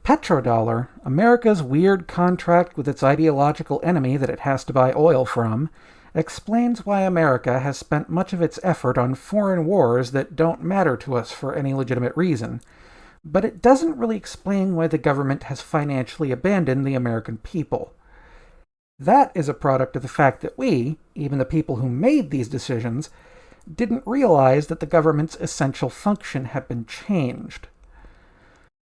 Petrodollar, America's weird contract with its ideological enemy that it has to buy oil from, explains why America has spent much of its effort on foreign wars that don't matter to us for any legitimate reason, but it doesn't really explain why the government has financially abandoned the American people. That is a product of the fact that we, even the people who made these decisions, didn't realize that the government's essential function had been changed.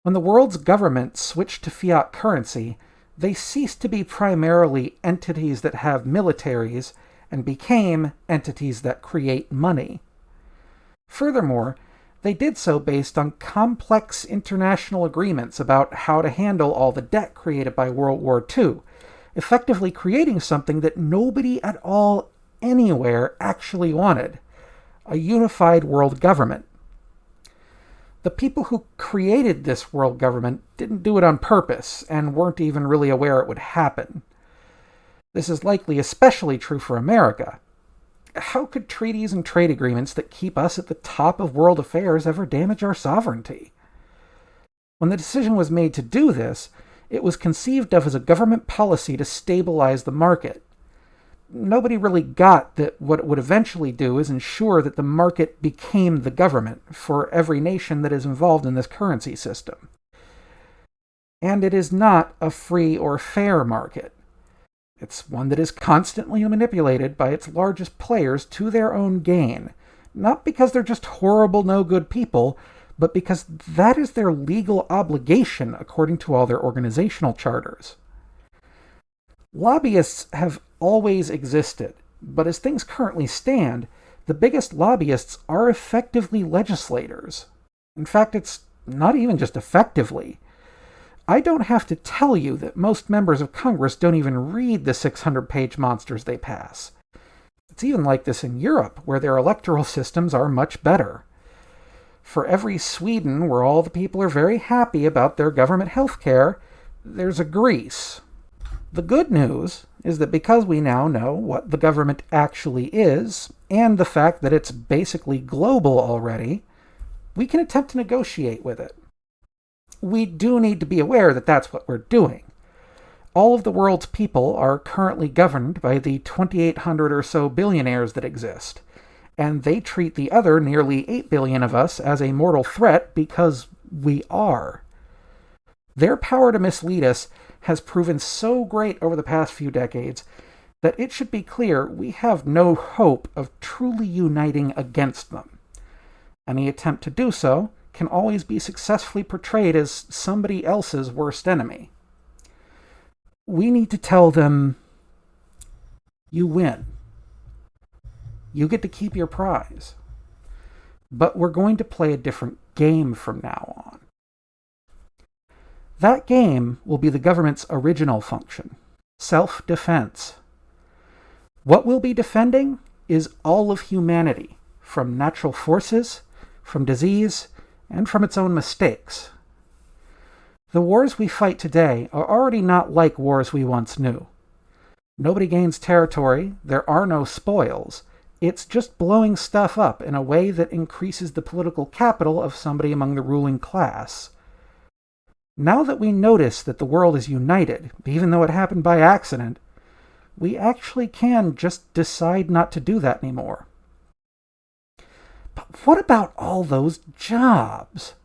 When the world's governments switched to fiat currency, they ceased to be primarily entities that have militaries and became entities that create money. Furthermore, they did so based on complex international agreements about how to handle all the debt created by World War II, effectively creating something that nobody at all anywhere actually wanted: a unified world government. The people who created this world government didn't do it on purpose and weren't even really aware it would happen. This is likely especially true for America. How could treaties and trade agreements that keep us at the top of world affairs ever damage our sovereignty? When the decision was made to do this, it was conceived of as a government policy to stabilize the market. Nobody really got that what it would eventually do is ensure that the market became the government for every nation that is involved in this currency system. And it is not a free or fair market. It's one that is constantly manipulated by its largest players to their own gain, not because they're just horrible, no-good people, but because that is their legal obligation according to all their organizational charters. Lobbyists have always existed, but as things currently stand, the biggest lobbyists are effectively legislators. In fact, it's not even just effectively. I don't have to tell you that most members of Congress don't even read the 600-page monsters they pass. It's even like this in Europe, where their electoral systems are much better. For every Sweden, where all the people are very happy about their government health care, there's a Greece. The good news is that because we now know what the government actually is, and the fact that it's basically global already, we can attempt to negotiate with it. We do need to be aware that that's what we're doing. All of the world's people are currently governed by the 2,800 or so billionaires that exist, and they treat the other nearly 8 billion of us as a mortal threat because we are. Their power to mislead us has proven so great over the past few decades that it should be clear we have no hope of truly uniting against them. Any attempt to do so can always be successfully portrayed as somebody else's worst enemy. We need to tell them, you win. You get to keep your prize. But we're going to play a different game from now on. That game will be the government's original function: self-defense. What we'll be defending is all of humanity, from natural forces, from disease, and from its own mistakes. The wars we fight today are already not like wars we once knew. Nobody gains territory, there are no spoils. It's just blowing stuff up in a way that increases the political capital of somebody among the ruling class. Now that we notice that the world is united, even though it happened by accident, we actually can just decide not to do that anymore. But what about all those jobs?